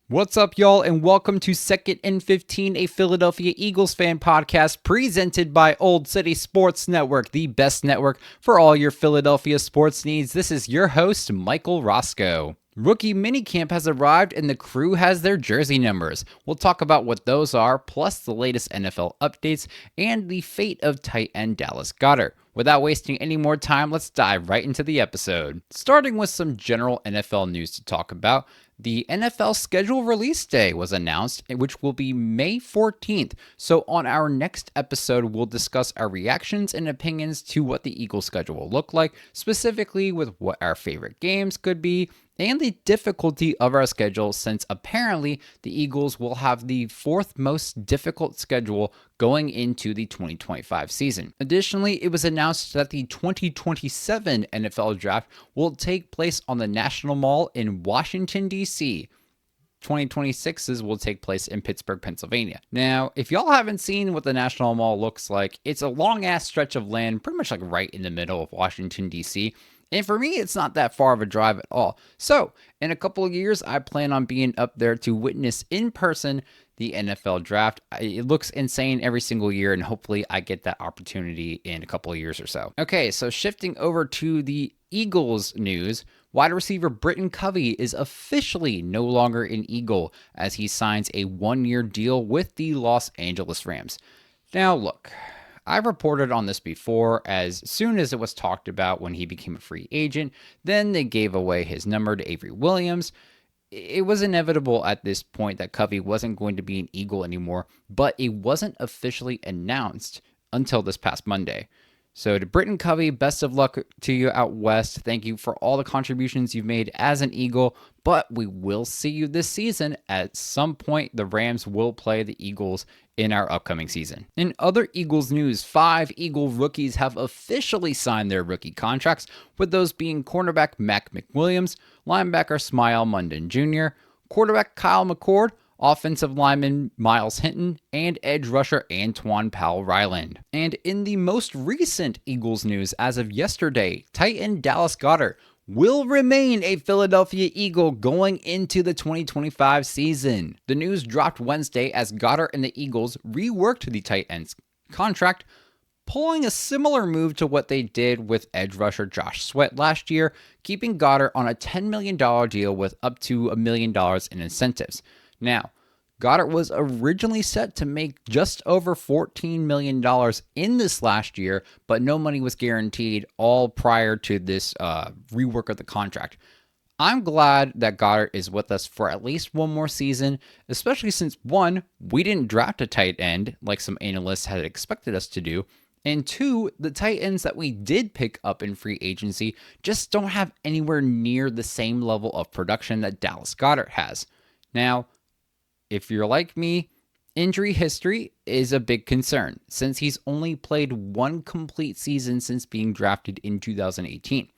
What's up, y'all, and welcome to Second and 15, a Philadelphia Eagles fan podcast presented by Old City Sports Network, the best network for all your Philadelphia sports needs. This is your host, Michael Roscoe. Rookie minicamp has arrived and the crew has their jersey numbers. We'll talk about what those are, plus the latest NFL updates and the fate of tight end Dallas Goedert. Without wasting any more time, let's dive right into the episode. Starting with some general NFL news to talk about. The NFL schedule release day was announced, which will be May 14th. So on our next episode, we'll discuss our reactions and opinions to what the Eagles schedule will look like, specifically with what our favorite games could be, and the difficulty of our schedule, since apparently the Eagles will have the fourth most difficult schedule going into the 2025 season. Additionally, it was announced that the 2027 NFL Draft will take place on the National Mall in Washington, D.C. 2026's will take place in Pittsburgh, Pennsylvania. Now, if y'all haven't seen what the National Mall looks like, it's a long-ass stretch of land, pretty much like right in the middle of Washington, D.C., and for me, it's not that far of a drive at all. So, in a couple of years, I plan on being up there to witness in person the NFL Draft. It looks insane every single year, and hopefully I get that opportunity in a couple of years or so. Okay, so shifting over to the Eagles news, wide receiver Britton Covey is officially no longer an Eagle as he signs a one-year deal with the Los Angeles Rams. Now, look, I've reported on this before. As soon as it was talked about when he became a free agent, then they gave away his number to Avery Williams. It was inevitable at this point that Covey wasn't going to be an Eagle anymore, but it wasn't officially announced until this past Monday. So to Britton Covey, best of luck to you out west. Thank you for all the contributions you've made as an Eagle, but we will see you this season. At some point, the Rams will play the Eagles in our upcoming season. In other Eagles news, 5 Eagle rookies have officially signed their rookie contracts, with those being cornerback Mac McWilliams, linebacker Smile Munden Jr., quarterback Kyle McCord, offensive lineman Miles Hinton, and edge rusher Antoine Powell-Ryland. And in the most recent Eagles news as of yesterday, tight end Dallas Goedert will remain a Philadelphia Eagle going into the 2025 season. The news dropped Wednesday as Goedert and the Eagles reworked the tight end's contract, pulling a similar move to what they did with edge rusher Josh Sweat last year, keeping Goedert on a $10 million deal with up to $1 million in incentives. Now, Goedert was originally set to make just over $14 million in this last year, but no money was guaranteed all prior to this rework of the contract. I'm glad that Goedert is with us for at least one more season, especially since, one, we didn't draft a tight end like some analysts had expected us to do, and two, the tight ends that we did pick up in free agency just don't have anywhere near the same level of production that Dallas Goedert has. Now, if you're like me, injury history is a big concern since he's only played one complete season since being drafted in 2018.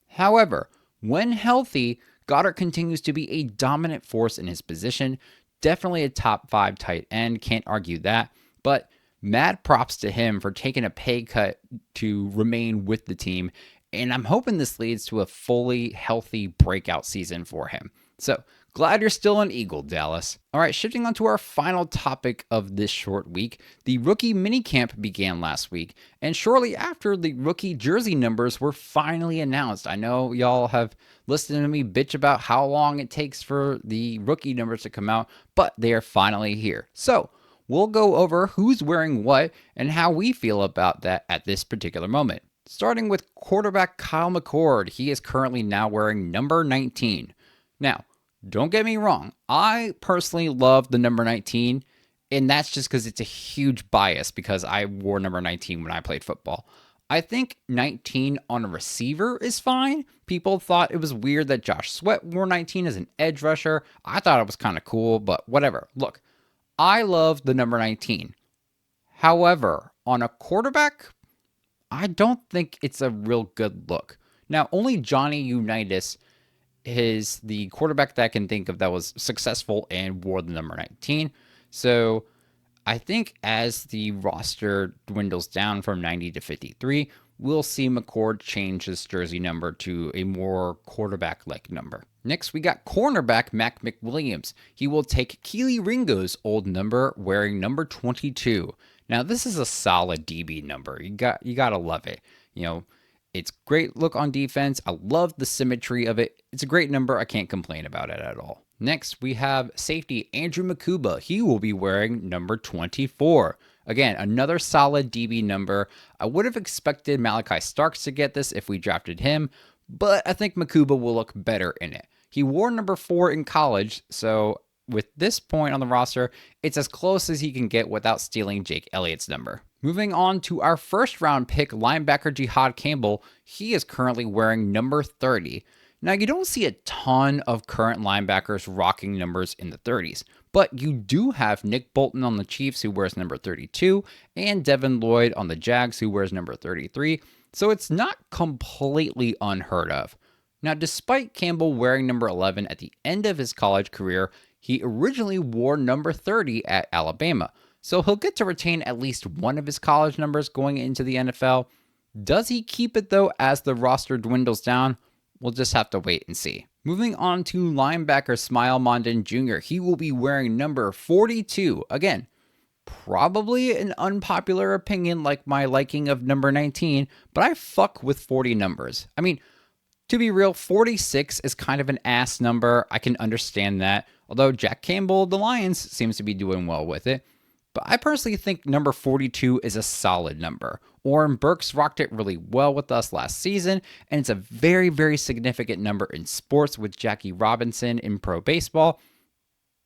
However, when healthy, Goedert continues to be a dominant force in his position. Definitely a top 5 tight end, can't argue that. But mad props to him for taking a pay cut to remain with the team. And I'm hoping this leads to a fully healthy breakout season for him. So, glad you're still an Eagle, Dallas. All right, shifting on to our final topic of this short week. The rookie minicamp began last week, and shortly after, the rookie jersey numbers were finally announced. I know y'all have listened to me bitch about how long it takes for the rookie numbers to come out, but they are finally here. So, we'll go over who's wearing what and how we feel about that at this particular moment. Starting with quarterback Kyle McCord. He is currently now wearing number 19. Now, Don't get me wrong. I personally love the number 19, and that's just because it's a huge bias because I wore number 19 when I played football. I think 19 on a receiver is fine. People thought it was weird that Josh Sweat wore 19 as an edge rusher. I thought it was kind of cool, but whatever. Look, I love the number 19. However, on a quarterback, I don't think it's a real good look. Now, only Johnny Unitas is the quarterback that I can think of that was successful and wore the number 19. So I think as the roster dwindles down from 90 to 53, we'll see McCord change his jersey number to a more quarterback-like number. Next, we got cornerback Mac McWilliams. He will take Keely Ringo's old number, wearing number 22. Now, this is a solid DB number. You gotta love it. It's great look on defense. I love the symmetry of it. It's a great number. I can't complain about it at all. Next, we have safety Andrew Makuba. He will be wearing number 24. Again, another solid DB number. I would have expected Malachi Starks to get this if we drafted him, but I think Makuba will look better in it. He wore number 4 in college, so with this point on the roster, it's as close as he can get without stealing Jake Elliott's number. Moving on to our first round pick, linebacker Jihad Campbell. He is currently wearing number 30. Now, you don't see a ton of current linebackers rocking numbers in the 30s, but you do have Nick Bolton on the Chiefs, who wears number 32, and Devin Lloyd on the Jags, who wears number 33, so it's not completely unheard of. Now, despite Campbell wearing number 11 at the end of his college career, he originally wore number 30 at Alabama, so he'll get to retain at least one of his college numbers going into the NFL. Does he keep it, though, as the roster dwindles down? We'll just have to wait and see. Moving on to linebacker Smile Mondon Jr. He will be wearing number 42. Again, probably an unpopular opinion like my liking of number 19, but I fuck with 40 numbers. I mean, to be real, 46 is kind of an ass number. I can understand that. Although Jack Campbell of the Lions seems to be doing well with it. But I personally think number 42 is a solid number. Oren Burks rocked it really well with us last season, and it's a very, very significant number in sports with Jackie Robinson in pro baseball.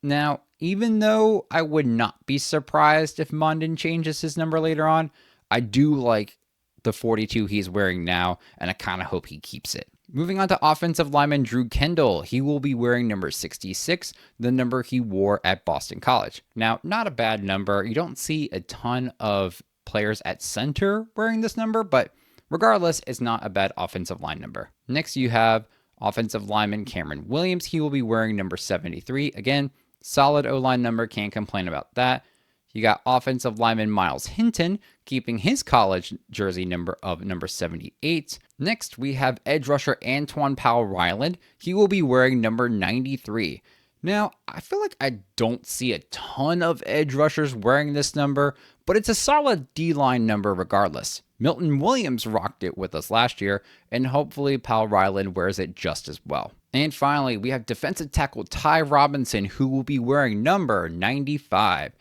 Now, even though I would not be surprised if Mondon changes his number later on, I do like the 42 he's wearing now, and I kind of hope he keeps it. Moving on to offensive lineman Drew Kendall. He will be wearing number 66, the number he wore at Boston College. Now, not a bad number. You don't see a ton of players at center wearing this number, but regardless, it's not a bad offensive line number. Next, you have offensive lineman Cameron Williams. He will be wearing number 73. Again, solid O-line number. Can't complain about that. You got offensive lineman Miles Hinton keeping his college jersey number of number 78. Next, we have edge rusher Antoine Powell-Ryland. He will be wearing number 93. Now, I feel like I don't see a ton of edge rushers wearing this number, but it's a solid D-line number regardless. Milton Williams rocked it with us last year, and hopefully Powell-Ryland wears it just as well. And finally, we have defensive tackle Ty Robinson, who will be wearing number 95.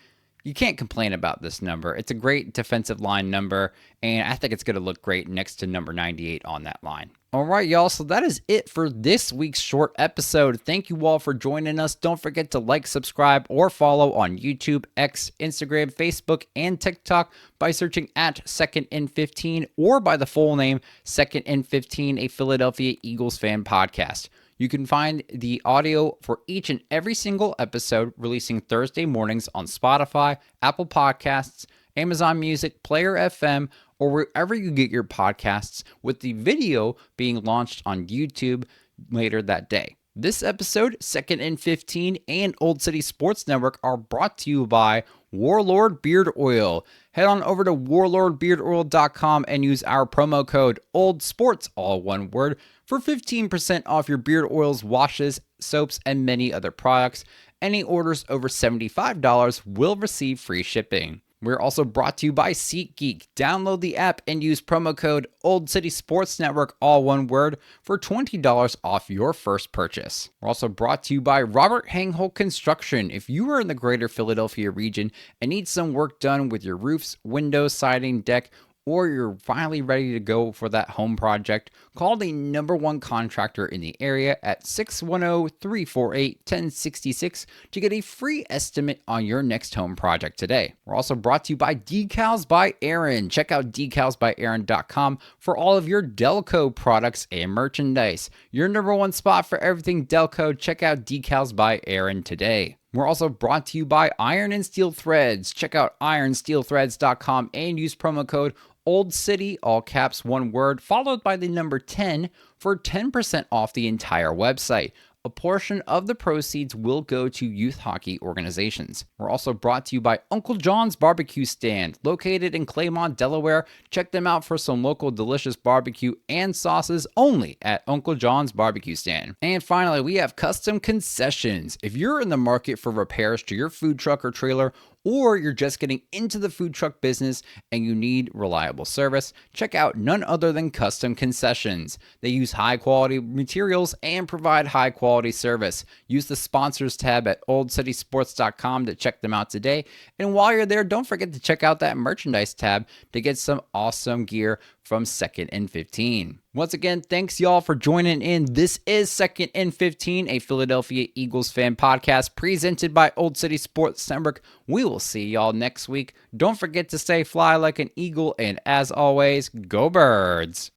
You can't complain about this number. It's a great defensive line number, and I think it's going to look great next to number 98 on that line. All right, y'all, so that is it for this week's short episode. Thank you all for joining us. Don't forget to like, subscribe, or follow on YouTube, X, Instagram, Facebook, and TikTok by searching at Second and 15 or by the full name Second and 15, a Philadelphia Eagles fan podcast. You can find the audio for each and every single episode releasing Thursday mornings on Spotify, Apple Podcasts, Amazon Music, Player FM, or wherever you get your podcasts, with the video being launched on YouTube later that day. This episode, Second and 15, and Old City Sports Network are brought to you by Warlord Beard Oil. Head on over to warlordbeardoil.com and use our promo code OLDSPORTS, all one word, for 15% off your beard oils, washes, soaps, and many other products. Any orders over $75 will receive free shipping. We're also brought to you by SeatGeek. Download the app and use promo code Old City Sports Network, all one word, for $20 off your first purchase. We're also brought to you by Robert Hangholt Construction. If you are in the greater Philadelphia region and need some work done with your roofs, windows, siding, deck, or you're finally ready to go for that home project, call the #1 contractor in the area at 610-348-1066 to get a free estimate on your next home project today. We're also brought to you by Decals by Aaron. Check out decalsbyaaron.com for all of your Delco products and merchandise. Your #1 spot for everything Delco. Check out Decals by Aaron today. We're also brought to you by Iron and Steel Threads. Check out ironsteelthreads.com and use promo code Old City, all caps, one word, followed by the number 10 for 10% off the entire website. A portion of the proceeds will go to youth hockey organizations. We're also brought to you by Uncle John's Barbecue Stand, located in Claymont, Delaware. Check them out for some local delicious barbecue and sauces only at Uncle John's Barbecue Stand. And finally, we have Custom Concessions. If you're in the market for repairs to your food truck or trailer, or you're just getting into the food truck business and you need reliable service, check out none other than Custom Concessions. They use high quality materials and provide high quality service. Use the sponsors tab at oldcitysports.com to check them out today. And while you're there, don't forget to check out that merchandise tab to get some awesome gear from 2nd and 15. Once again, thanks y'all for joining in. This is 2nd and 15, a Philadelphia Eagles fan podcast presented by Old City Sports Network. We will see y'all next week. Don't forget to stay fly like an eagle, and as always, go Birds!